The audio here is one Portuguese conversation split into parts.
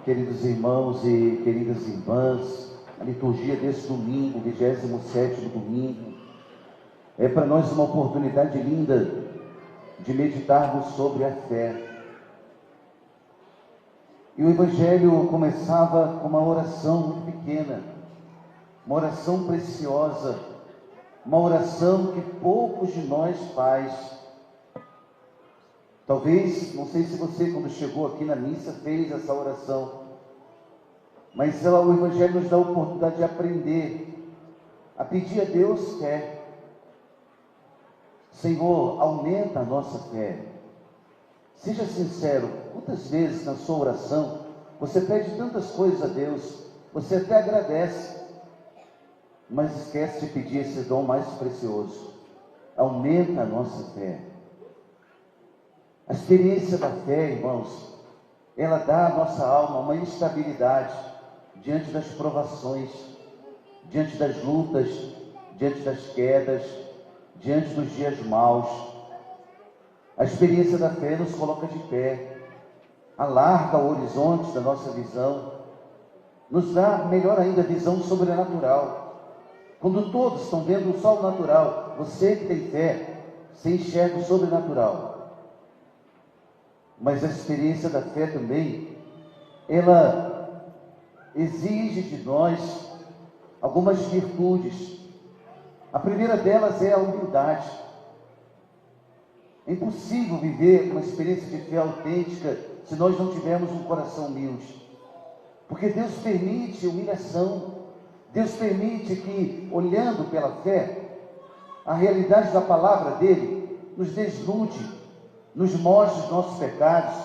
Queridos irmãos e queridas irmãs, a liturgia desse domingo, 27º domingo, é para nós uma oportunidade linda de meditarmos sobre a fé. E o Evangelho começava com uma oração muito pequena, uma oração preciosa, uma oração que poucos de nós faz. Talvez, não sei se você, quando chegou aqui na missa, fez essa oração, mas o Evangelho nos dá a oportunidade de aprender a pedir a Deus fé. Senhor, aumenta a nossa fé. Seja sincero, quantas vezes na sua oração você pede tantas coisas a Deus, você até agradece, mas esquece de pedir esse dom mais precioso. Aumenta a nossa fé. A experiência da fé, irmãos, ela dá à nossa alma uma estabilidade diante das provações, diante das lutas, diante das quedas, diante dos dias maus. A experiência da fé nos coloca de pé, alarga o horizonte da nossa visão, nos dá, melhor ainda, visão sobrenatural. Quando todos estão vendo só o natural, você que tem fé, você enxerga o sobrenatural. Mas a experiência da fé também, ela exige de nós algumas virtudes. A primeira delas é a humildade. É impossível viver uma experiência de fé autêntica se nós não tivermos um coração humilde. Porque Deus permite humilhação. Deus permite que, olhando pela fé, a realidade da palavra dele nos desnude, nos mostre os nossos pecados.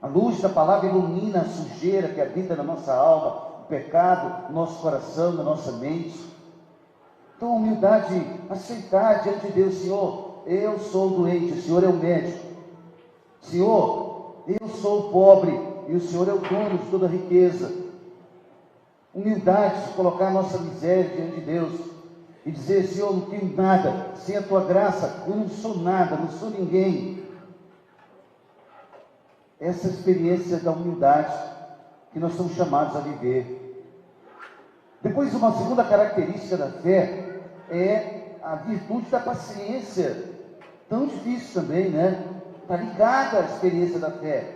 A luz da palavra ilumina a sujeira que habita na nossa alma, o pecado no nosso coração, na nossa mente. Então, a humildade, aceitar diante de Deus: Senhor, eu sou doente, o Senhor é o médico. Senhor, eu sou pobre e o Senhor é o dono de toda a riqueza. Humildade de colocar a nossa miséria diante de Deus e dizer: Senhor, eu não tenho nada, sem a tua graça eu não sou nada, não sou ninguém. Essa experiência da humildade que nós somos chamados a viver. Depois, uma segunda característica da fé é a virtude da paciência. Tão difícil também, né? Está ligada à experiência da fé.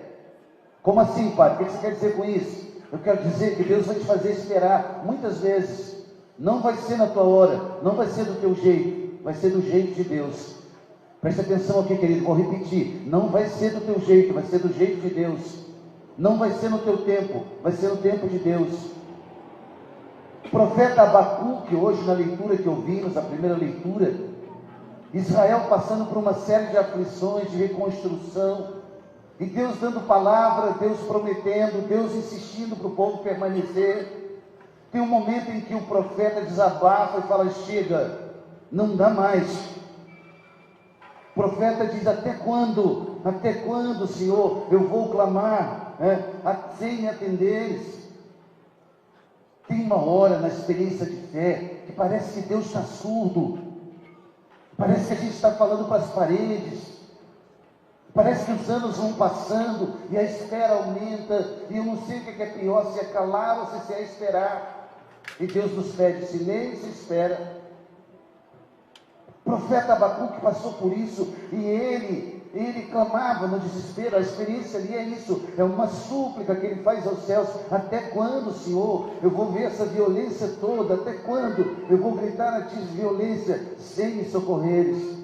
Como assim, Padre? O que você quer dizer com isso? Eu quero dizer que Deus vai te fazer esperar muitas vezes. Não vai ser na tua hora, não vai ser do teu jeito, vai ser do jeito de Deus. Preste atenção aqui, querido, vou repetir. Não vai ser do teu jeito, vai ser do jeito de Deus. Não vai ser no teu tempo, vai ser no tempo de Deus. O profeta Abacuque, hoje na leitura que ouvimos, a primeira leitura, Israel passando por uma série de aflições, de reconstrução, e Deus dando palavra, Deus prometendo, Deus insistindo para o povo permanecer. Tem um momento em que o profeta desabafa e fala: chega, não dá mais. O profeta diz: até quando? Até quando, Senhor, eu vou clamar sem me atenderes? Tem uma hora na experiência de fé que parece que Deus está surdo. Parece que a gente está falando para as paredes. Parece que os anos vão passando e a espera aumenta. E eu não sei o que é pior, se é calar ou se é esperar. E Deus nos pede silêncio e espera. O profeta Abacuque passou por isso e ele clamava no desespero. A experiência ali é isso, é uma súplica que ele faz aos céus: até quando, Senhor, eu vou ver essa violência toda? Até quando eu vou gritar a ti violência sem me socorreres?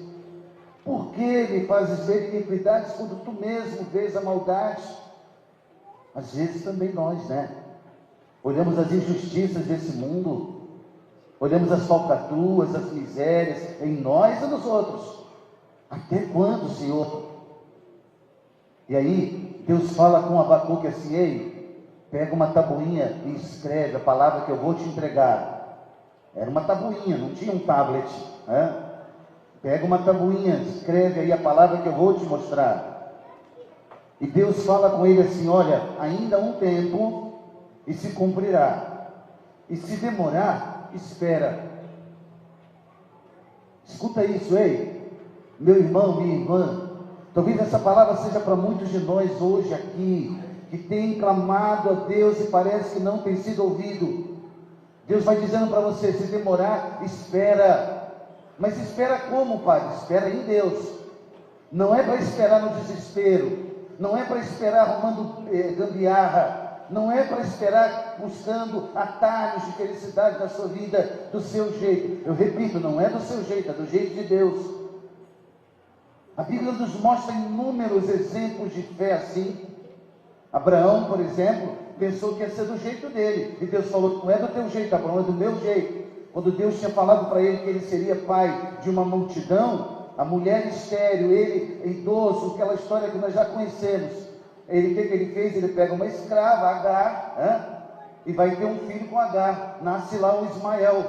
Por que me fazes ver iniquidades quando tu mesmo vês a maldade? Às vezes também nós, né? Olhamos as injustiças desse mundo, olhamos as falcatruas, as misérias, em nós e nos outros. Até quando, Senhor? E aí, Deus fala com Abacuque assim: ei, pega uma tabuinha e escreve a palavra que eu vou te entregar. Era uma tabuinha, não tinha um tablet, né? Pega uma tabuinha, escreve aí a palavra que eu vou te mostrar. E Deus fala com ele assim: olha, ainda há um tempo e se cumprirá. E se demorar, espera. Escuta isso, ei, meu irmão, minha irmã. Talvez essa palavra seja para muitos de nós hoje aqui, que tem clamado a Deus e parece que não tem sido ouvido. Deus vai dizendo para você: se demorar, espera. Mas espera como, Pai? Espera em Deus. Não é para esperar no desespero, não é para esperar arrumando gambiarra, não é para esperar buscando atalhos de felicidade na sua vida do seu jeito. Eu repito, não é do seu jeito, é do jeito de Deus. A Bíblia nos mostra inúmeros exemplos de fé assim. Abraão, por exemplo, pensou que ia ser do jeito dele, e Deus falou: não é do teu jeito, Abraão, é do meu jeito. Quando Deus tinha falado para ele que ele seria pai de uma multidão, a mulher estéril, ele idoso, aquela história que nós já conhecemos, o que ele fez? Ele pega uma escrava, Agar, e vai ter um filho com Agar. Nasce lá o Ismael,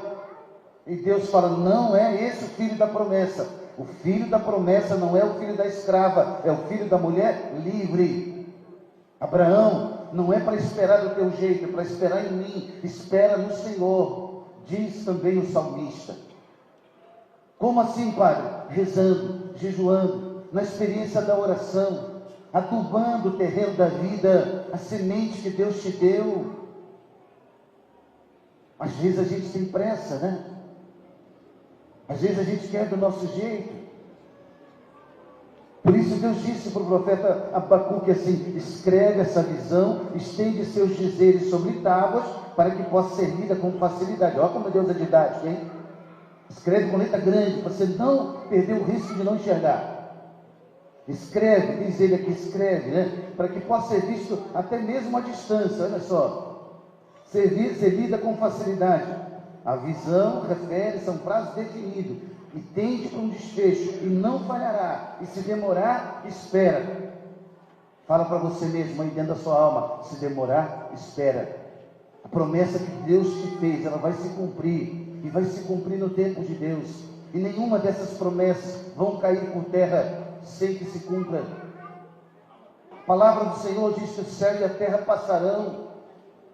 e Deus fala: não é esse o filho da promessa. O filho da promessa não é o filho da escrava, é o filho da mulher livre. Abraão, não é para esperar do teu jeito, é para esperar em mim. Espera no Senhor, diz também o salmista. Como assim, Padre? Rezando, jejuando, na experiência da oração, adubando o terreno da vida, a semente que Deus te deu. Às vezes a gente tem pressa, né? Às vezes a gente quer do nosso jeito. Por isso Deus disse para o profeta Abacuque assim: escreve essa visão, estende seus dizeres sobre tábuas, para que possa ser lida com facilidade. Olha como Deus é didático, hein? Escreve com letra grande, para você não perder o risco de não enxergar. Escreve, diz ele aqui, escreve, né? Para que possa ser visto até mesmo à distância, olha só. Ser lida com facilidade. A visão refere-se a um prazo definido, e tende para um desfecho, e não falhará, e se demorar, espera. Fala para você mesmo aí dentro da sua alma: se demorar, espera. A promessa que Deus te fez, ela vai se cumprir, e vai se cumprir no tempo de Deus, e nenhuma dessas promessas vão cair por terra sem que se cumpra. A palavra do Senhor diz que o céu e a terra passarão,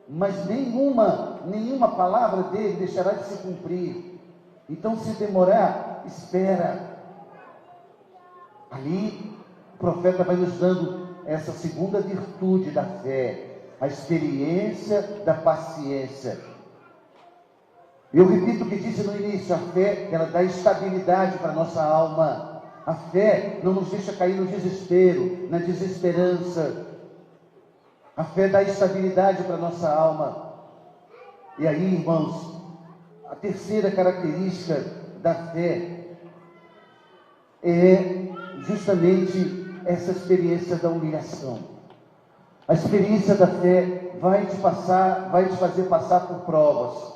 mas nenhuma palavra dele deixará de se cumprir. Então, se demorar, espera. Ali, o profeta vai nos dando essa segunda virtude da fé, a experiência da paciência. Eu repito o que disse no início: a fé, ela dá estabilidade para a nossa alma. A fé não nos deixa cair no desespero, na desesperança. A fé dá estabilidade para a nossa alma. E aí, irmãos, a terceira característica da fé é justamente essa experiência da humilhação. A experiência da fé vai te fazer passar por provas.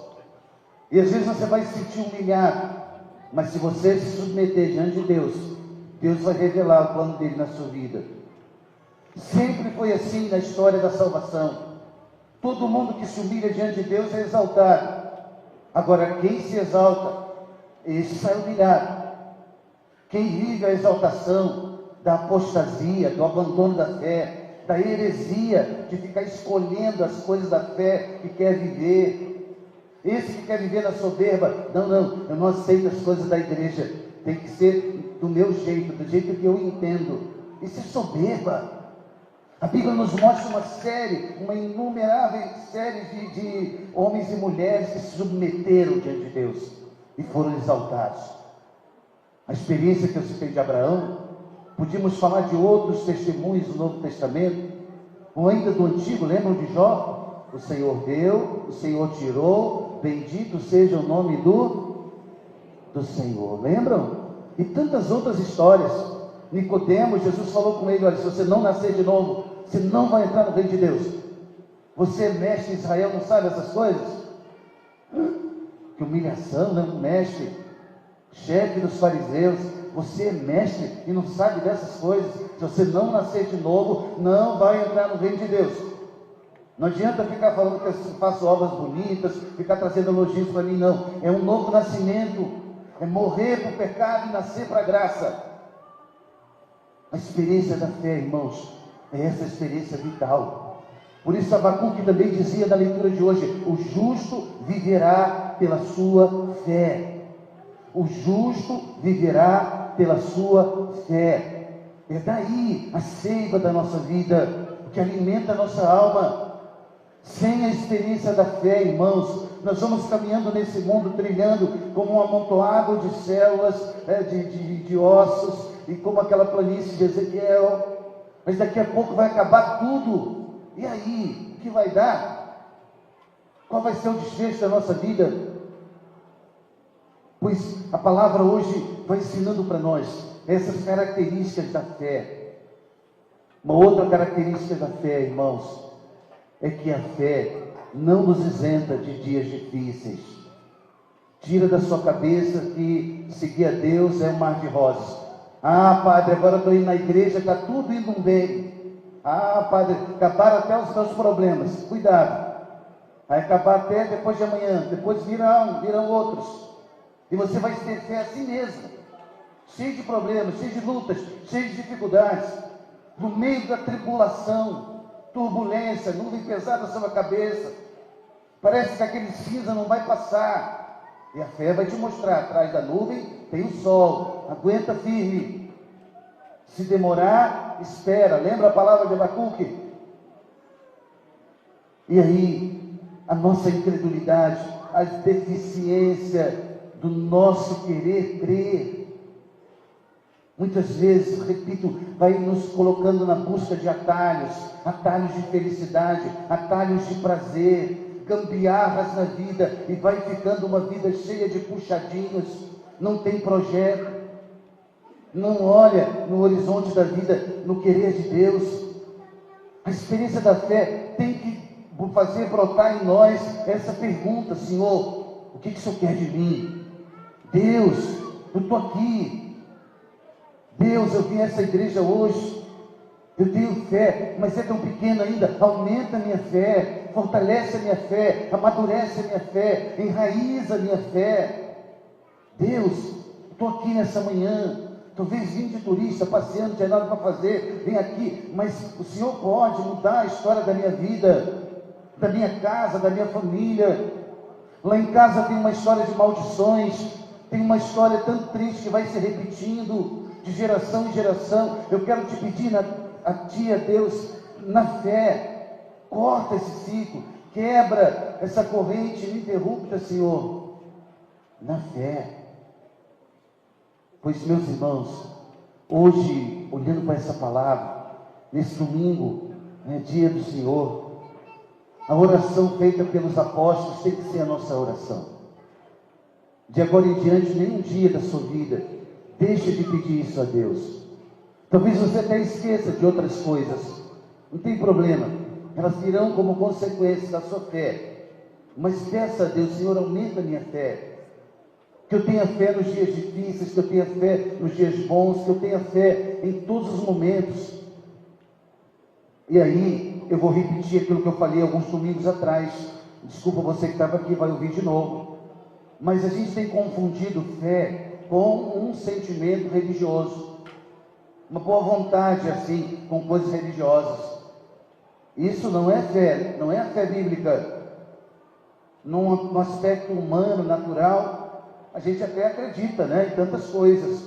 E às vezes você vai se sentir humilhado, mas se você se submeter diante de Deus, Deus vai revelar o plano dele na sua vida. Sempre foi assim na história da salvação. Todo mundo que se humilha diante de Deus é exaltado. Agora, quem se exalta, esse sai humilhado. Quem vive a exaltação da apostasia, do abandono da fé, da heresia, de ficar escolhendo as coisas da fé que quer viver. Esse que quer viver na soberba: não, eu não aceito as coisas da igreja, tem que ser do meu jeito, do jeito que eu entendo. Isso é soberba. A Bíblia nos mostra uma inumerável série de homens e mulheres que se submeteram diante de Deus e foram exaltados. A experiência que eu citei de Abraão, podíamos falar de outros testemunhos do Novo Testamento, ou ainda do Antigo. Lembram de Jó? O Senhor deu, o Senhor tirou, bendito seja o nome do Senhor. Lembram? E tantas outras histórias. Nicodemo, Jesus falou com ele: olha, se você não nascer de novo, você não vai entrar no reino de Deus. Você é mestre em Israel, não sabe essas coisas? Que humilhação, né? Um mestre, chefe dos fariseus. Você é mestre e não sabe dessas coisas. Se você não nascer de novo, não vai entrar no reino de Deus. Não adianta ficar falando que eu faço obras bonitas, ficar trazendo elogios para mim, não. É um novo nascimento. É morrer para o pecado e nascer para a graça. A experiência da fé, irmãos, é essa experiência vital. Por isso Abacuque também dizia na leitura de hoje: o justo viverá pela sua fé. O justo viverá pela sua fé. É daí a seiva da nossa vida. que alimenta a nossa alma. Sem a experiência da fé, irmãos, nós vamos caminhando nesse mundo, trilhando como um amontoado de células, de ossos, e como aquela planície de Ezequiel. Mas daqui a pouco vai acabar tudo. E aí, o que vai dar? Qual vai ser o desfecho da nossa vida? Pois a palavra hoje vai ensinando para nós essas características da fé. Uma outra característica da fé, irmãos, é que a fé não nos isenta de dias difíceis. Tira da sua cabeça que seguir a Deus é um mar de rosas. Ah, padre, agora estou indo na igreja, está tudo indo bem. Ah, padre, acabaram até os meus problemas. Cuidado. Vai acabar até depois de amanhã. Depois virão outros. E você vai ter fé assim mesmo. Cheio de problemas, cheio de lutas, cheio de dificuldades. No meio da tribulação, turbulência, nuvem pesada sobre a cabeça. Parece que aquele cinza não vai passar. E a fé vai te mostrar, atrás da nuvem tem o sol. Aguenta firme. Se demorar, espera. Lembra a palavra de Abacuque? E aí, a nossa incredulidade, a deficiência do nosso querer crer, muitas vezes, repito, vai nos colocando na busca de atalhos de felicidade, atalhos de prazer, gambiarras na vida, e vai ficando uma vida cheia de puxadinhos, não tem projeto, não olha no horizonte da vida, no querer de Deus. A experiência da fé tem que fazer brotar em nós essa pergunta: Senhor, o que o Senhor quer de mim? Deus, eu estou aqui. Deus, eu vim a essa igreja hoje, eu tenho fé, mas é tão pequena ainda. Aumenta a minha fé, fortalece a minha fé, amadurece a minha fé, enraiza a minha fé. Deus, estou aqui nessa manhã, talvez vim de turista, passeando, não tinha nada para fazer, vem aqui, mas o Senhor pode mudar a história da minha vida, da minha casa, da minha família. Lá em casa tem uma história de maldições, tem uma história tão triste que vai se repetindo de geração em geração. Eu quero te pedir a ti, a Deus, na fé, corta esse ciclo, quebra essa corrente ininterrupta, Senhor, na fé. Pois, meus irmãos, hoje, olhando para essa palavra, nesse domingo, dia do Senhor, a oração feita pelos apóstolos tem que ser a nossa oração. De agora em diante, nenhum dia da sua vida, deixe de pedir isso a Deus. Talvez você até esqueça de outras coisas, não tem problema, elas virão como consequência da sua fé. Mas peça a Deus: Senhor, aumenta a minha fé. Que eu tenha fé nos dias difíceis, que eu tenha fé nos dias bons, que eu tenha fé em todos os momentos. E aí, eu vou repetir aquilo que eu falei alguns domingos atrás. Desculpa você que estava aqui, vai ouvir de novo. Mas a gente tem confundido fé com um sentimento religioso. Uma boa vontade, assim, com coisas religiosas. Isso não é fé, não é a fé bíblica. No aspecto humano, natural, a gente até acredita, em tantas coisas.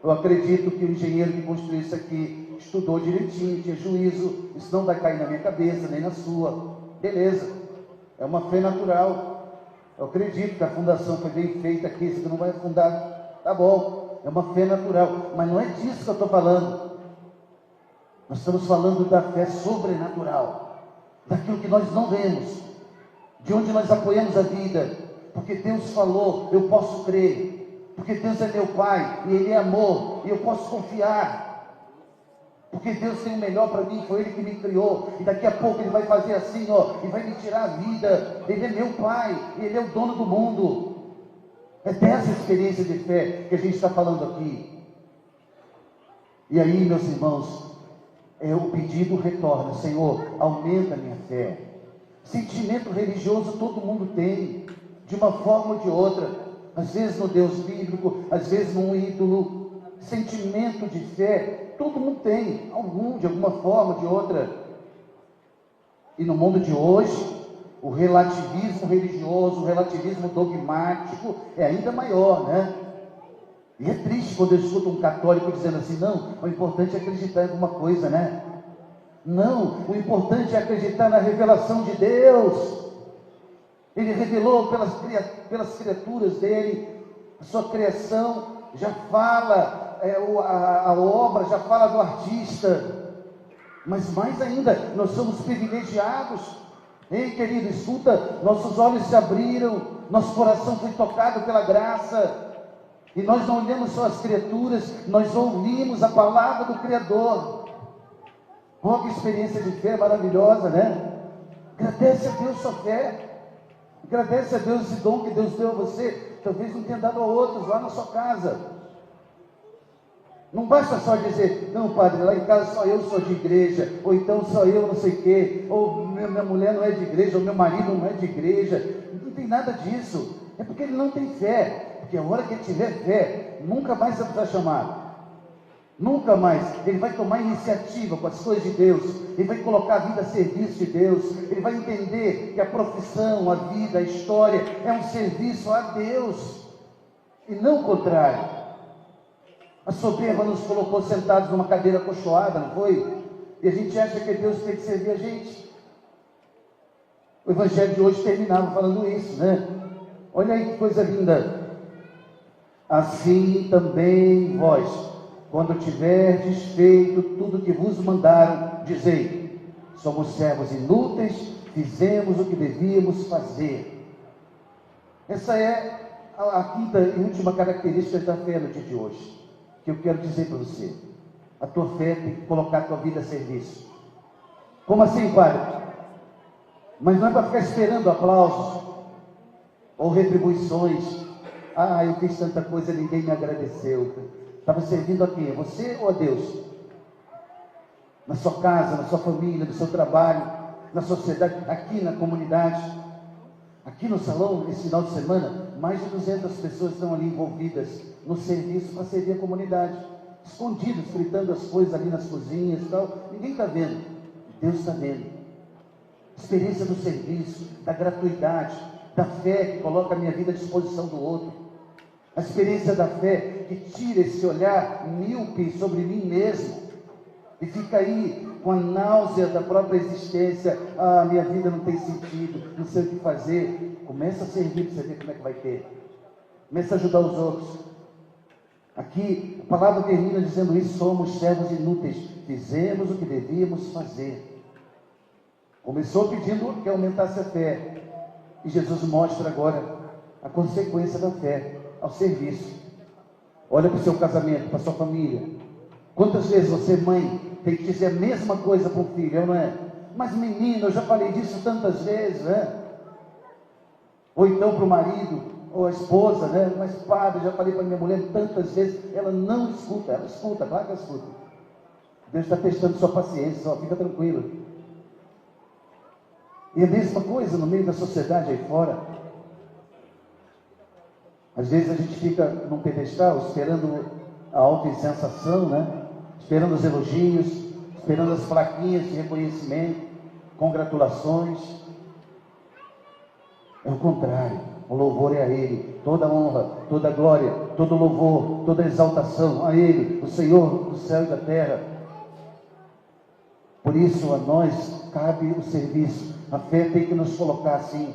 Eu acredito que o engenheiro que construiu isso aqui estudou direitinho, tinha juízo. Isso não vai cair na minha cabeça, nem na sua. Beleza, é uma fé natural. Eu acredito que a fundação foi bem feita aqui, isso que não vai afundar. Tá bom, é uma fé natural. Mas não é disso que eu estou falando. Nós estamos falando da fé sobrenatural, daquilo que nós não vemos, de onde nós apoiamos a vida, porque Deus falou, eu posso crer, porque Deus é meu Pai, e Ele é amor, e eu posso confiar, porque Deus tem o melhor para mim, foi Ele que me criou, e daqui a pouco Ele vai fazer assim, e vai me tirar a vida. Ele é meu Pai, e Ele é o dono do mundo. É dessa experiência de fé que a gente está falando aqui. E aí, meus irmãos, o pedido retorna: Senhor, aumenta a minha fé. Sentimento religioso todo mundo tem, de uma forma ou de outra, às vezes no Deus bíblico, às vezes num ídolo. Sentimento de fé todo mundo tem, de alguma forma ou de outra. E no mundo de hoje, o relativismo religioso, o relativismo dogmático é ainda maior, E é triste quando eu escuto um católico dizendo assim: não, o importante é acreditar em alguma coisa, Não, o importante é acreditar na revelação de Deus. Ele revelou pelas criaturas dele, a sua criação já fala, a obra já fala do artista. Mas mais ainda, nós somos privilegiados. Ei, querido, escuta, nossos olhos se abriram, nosso coração foi tocado pela graça. E nós não olhamos só as criaturas, nós ouvimos a palavra do Criador. Oh, que experiência de fé maravilhosa, né? Agradece a Deus sua fé. Agradece a Deus esse dom que Deus deu a você. Talvez não tenha dado a outros lá na sua casa. Não basta só dizer, não, padre, lá em casa só eu sou de igreja, ou então só eu não sei o quê, ou minha mulher não é de igreja, ou meu marido não é de igreja. Não tem nada disso. É porque ele não tem fé. Porque a hora que ele tiver fé, nunca mais você vai chamar. Nunca mais. Ele vai tomar iniciativa com as coisas de Deus. Ele vai colocar a vida a serviço de Deus. Ele vai entender que a profissão, a vida, a história é um serviço a Deus. E não o contrário. A soberba nos colocou sentados numa cadeira acolchoada, não foi? E a gente acha que Deus tem que servir a gente. O evangelho de hoje terminava falando isso, né? Olha aí que coisa linda. Assim também vós, quando tiverdes feito tudo que vos mandaram, dizei: somos servos inúteis, fizemos o que devíamos fazer. Essa é a quinta e última característica da fé no dia de hoje, que eu quero dizer para você. A tua fé tem que colocar a tua vida a serviço. Como assim, padre? Mas não é para ficar esperando aplausos ou retribuições. Ah, eu fiz tanta coisa, ninguém me agradeceu. Estava servindo a quem? A você ou a Deus? Na sua casa, na sua família, no seu trabalho, na sociedade, aqui na comunidade. Aqui no salão, esse final de semana, mais de 200 pessoas estão ali envolvidas no serviço para servir a comunidade. Escondidos, fritando as coisas ali nas cozinhas e tal. Ninguém está vendo. Deus está vendo. Experiência do serviço, da gratuidade, da fé que coloca a minha vida à disposição do outro. A experiência da fé que tira esse olhar míope sobre mim mesmo e fica aí com a náusea da própria existência. Ah, minha vida não tem sentido, não sei o que fazer. Começa a servir para você ver como é que vai ter. Começa a ajudar os outros. Aqui a palavra termina dizendo isso: somos servos inúteis, fizemos o que devíamos fazer. Começou pedindo que aumentasse a fé, e Jesus mostra agora a consequência da fé ao serviço. Olha para o seu casamento, para a sua família. Quantas vezes você, mãe, tem que dizer a mesma coisa para o filho, não é? Mas menino, eu já falei disso tantas vezes, né? Ou então para o marido, ou a esposa, né? Mas padre, já falei para minha mulher tantas vezes. Ela não escuta, ela escuta, claro que ela escuta. Deus está testando sua paciência, só fica tranquilo. E a mesma coisa no meio da sociedade aí fora. Às vezes a gente fica num pedestal esperando a autoinsensação, né? Esperando os elogios, esperando as plaquinhas de reconhecimento, congratulações. É o contrário. O louvor é a Ele. Toda a honra, toda a glória, todo o louvor, toda a exaltação a Ele, o Senhor do céu e da terra. Por isso a nós cabe o serviço. A fé tem que nos colocar assim.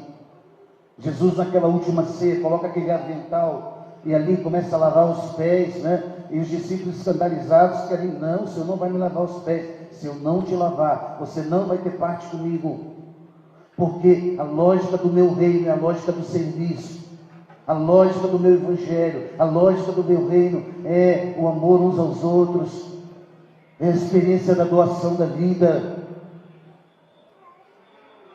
Jesus naquela última ceia coloca aquele avental e ali começa a lavar os pés, né? E os discípulos escandalizados querem: não, o Senhor não vai me lavar os pés. Se eu não te lavar, você não vai ter parte comigo. Porque a lógica do meu reino é a lógica do serviço. A lógica do meu evangelho, a lógica do meu reino é o amor uns aos outros. É a experiência da doação da vida.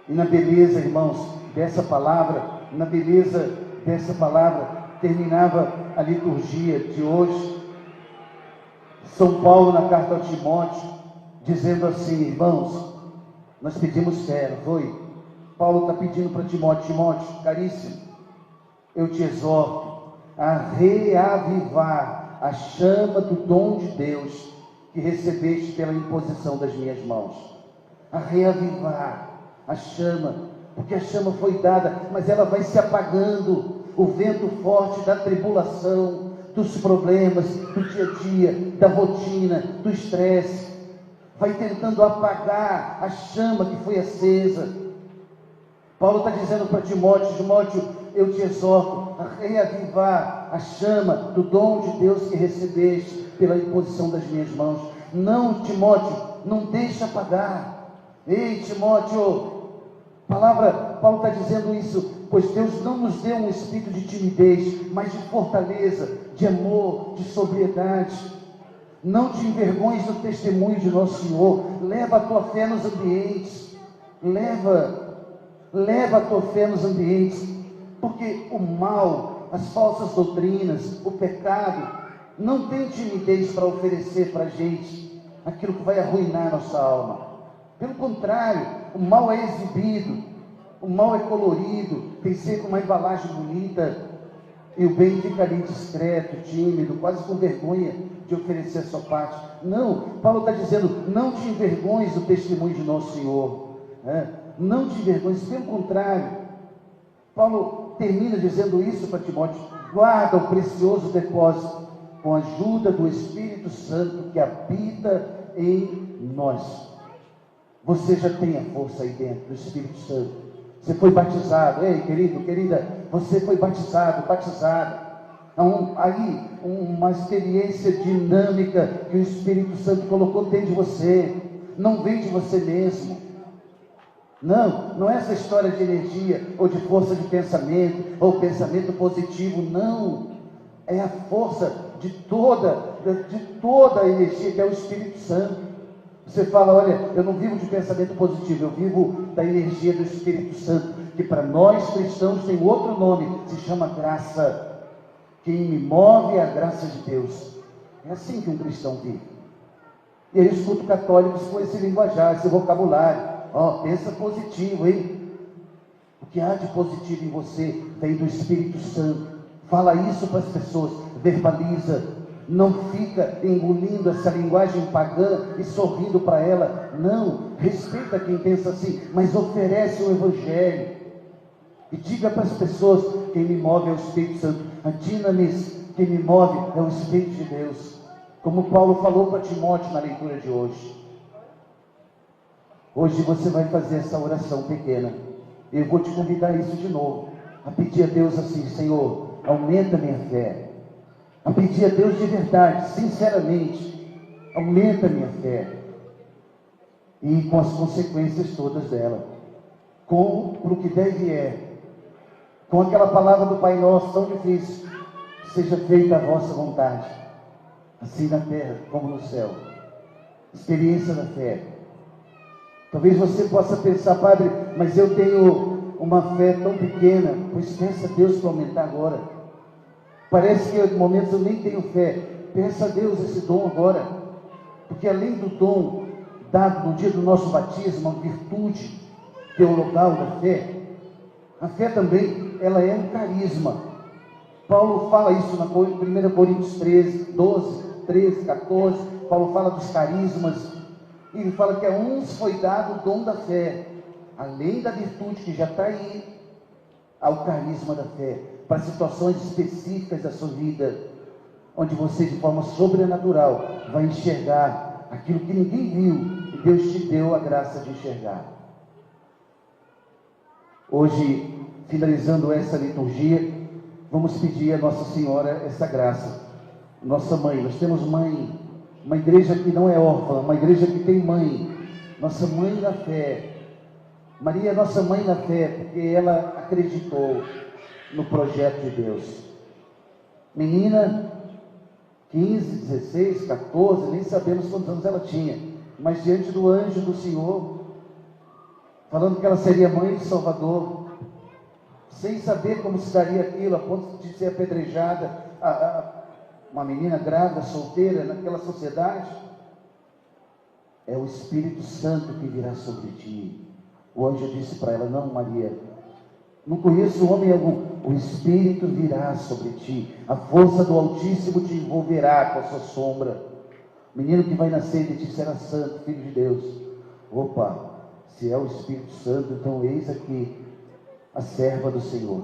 E na beleza, irmãos, dessa palavra, na beleza dessa palavra, terminava a liturgia de hoje. São Paulo, na carta ao Timóteo, dizendo assim: irmãos, nós pedimos fé, não foi? Paulo está pedindo para Timóteo: Timóteo, caríssimo, eu te exorto a reavivar a chama do dom de Deus que recebeste pela imposição das minhas mãos. A reavivar a chama, porque a chama foi dada, mas ela vai se apagando. O vento forte da tribulação, dos problemas do dia a dia, da rotina, do estresse, vai tentando apagar a chama que foi acesa. Paulo está dizendo para Timóteo: Timóteo, eu te exorto a reavivar a chama do dom de Deus que recebeste pela imposição das minhas mãos. Não, Timóteo, não deixa apagar. Ei, Timóteo, Paulo está dizendo isso, pois Deus não nos deu um espírito de timidez, mas de fortaleza, de amor, de sobriedade. Não te envergonhes do testemunho de nosso Senhor. Leva a tua fé nos ambientes. Leva a tua fé nos ambientes, porque o mal, as falsas doutrinas, o pecado, não tem timidez para oferecer para a gente aquilo que vai arruinar nossa alma. Pelo contrário, o mal é exibido, o mal é colorido, tem sempre uma embalagem bonita, e o bem fica ali discreto, tímido, quase com vergonha de oferecer a sua parte. Não, Paulo está dizendo: não te envergonhes do testemunho de nosso Senhor, não te envergonhes, pelo contrário. Paulo termina dizendo isso para Timóteo: guarda o precioso depósito com a ajuda do Espírito Santo que habita em nós. Você já tem a força aí dentro do Espírito Santo. Você foi batizado. Ei, querido, querida, você foi batizado. Aí uma experiência dinâmica que o Espírito Santo colocou dentro de você. Não vem de você mesmo. Não é essa história de energia, ou de força de pensamento, ou pensamento positivo. Não, é a força de toda a energia que é o Espírito Santo. Você fala: olha, eu não vivo de pensamento positivo, eu vivo da energia do Espírito Santo, que para nós cristãos tem outro nome, se chama graça. Quem me move é a graça de Deus. É assim que um cristão vive. E aí eu escuto católicos com esse linguajar, esse vocabulário. Pensa positivo, hein? O que há de positivo em você vem do Espírito Santo. Fala isso para as pessoas, verbaliza. Não fica engolindo essa linguagem pagã e sorrindo para ela. Não, respeita quem pensa assim, mas oferece o Evangelho. E diga para as pessoas: quem me move é o Espírito Santo. A dinamis, quem me move é o Espírito de Deus. Como Paulo falou para Timóteo na leitura de hoje. Hoje você vai fazer essa oração pequena. Eu vou te convidar a isso de novo. A pedir a Deus assim: Senhor, aumenta a minha fé. A pedir a Deus de verdade, sinceramente: aumenta a minha fé. E com as consequências todas dela. Com o que deve com aquela palavra do Pai Nosso tão difícil: seja feita a vossa vontade, assim na terra como no céu. Experiência da fé. Talvez você possa pensar: padre, mas eu tenho uma fé tão pequena. Pois peça a Deus para aumentar agora. Parece que em momentos eu nem tenho fé. Peça a Deus esse dom agora. Porque além do dom dado no dia do nosso batismo, a virtude teologal da fé, a fé também, ela é um carisma. Paulo fala isso na 1 Coríntios 13, 12, 13, 14. Paulo fala dos carismas. E ele fala que a uns foi dado o dom da fé. Além da virtude que já está aí, há o carisma da fé, para situações específicas da sua vida, onde você, de forma sobrenatural, vai enxergar aquilo que ninguém viu, e Deus te deu a graça de enxergar. Hoje, finalizando essa liturgia, vamos pedir a Nossa Senhora essa graça. Nossa mãe, nós temos mãe, uma igreja que não é órfã, uma igreja que tem mãe, nossa mãe na fé. Maria é nossa mãe na fé, porque ela acreditou no projeto de Deus. Menina, 15, 16, 14, nem sabemos quantos anos ela tinha, mas diante do anjo do Senhor, falando que ela seria mãe de Salvador, sem saber como se daria aquilo, a ponto de ser apedrejada, uma menina grávida, solteira, naquela sociedade. É o Espírito Santo que virá sobre ti. O anjo disse para ela: não, Maria, não conheço homem algum. O Espírito virá sobre ti, a força do Altíssimo te envolverá com a sua sombra. O menino que vai nascer de ti será santo, filho de Deus. Opa, se é o Espírito Santo, então eis aqui a serva do Senhor.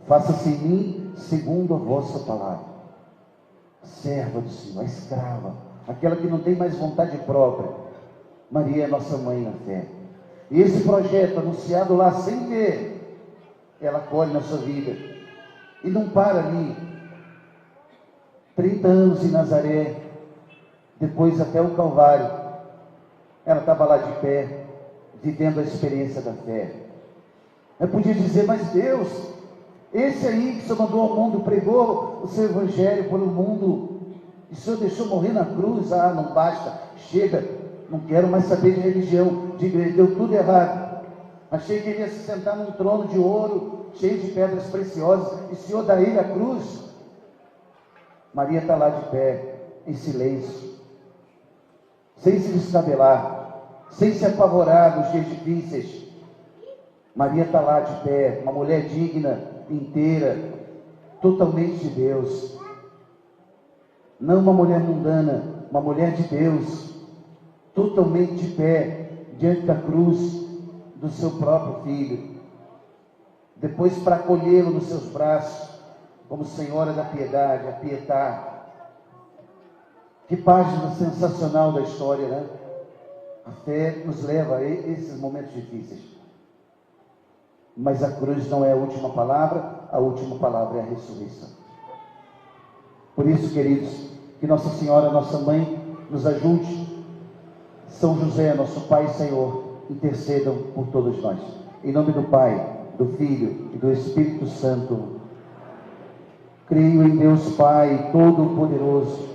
Faça-se em mim segundo a vossa palavra. A serva do Senhor, a escrava, aquela que não tem mais vontade própria, Maria é nossa mãe na fé. E esse projeto, anunciado lá sem ver, ela acolhe na sua vida. E não para ali. 30 anos em Nazaré, depois até o Calvário, ela estava lá de pé, vivendo a experiência da fé. Eu podia dizer, mas Deus, esse aí que o Senhor mandou ao mundo, pregou o seu evangelho pelo mundo, e o Senhor deixou morrer na cruz, não basta, chega, não quero mais saber de religião, de igreja, deu tudo errado. Achei que ele ia se sentar num trono de ouro, cheio de pedras preciosas, e o Senhor dá ele a cruz. Maria está lá de pé, em silêncio, sem se descabelar, sem se apavorar nos dias difíceis. Maria está lá de pé, uma mulher digna, inteira, totalmente de Deus. Não uma mulher mundana, uma mulher de Deus, totalmente de pé, diante da cruz do seu próprio Filho. Depois, para acolhê-lo nos seus braços, como Senhora da Piedade, a Pietà. Que página sensacional da história, né? A fé nos leva a esses momentos difíceis. Mas a cruz não é a última palavra é a ressurreição. Por isso, queridos, que Nossa Senhora, nossa Mãe, nos ajude. São José, nosso Pai e Senhor, intercedam por todos nós. Em nome do Pai, do Filho e do Espírito Santo. Creio em Deus Pai Todo-Poderoso,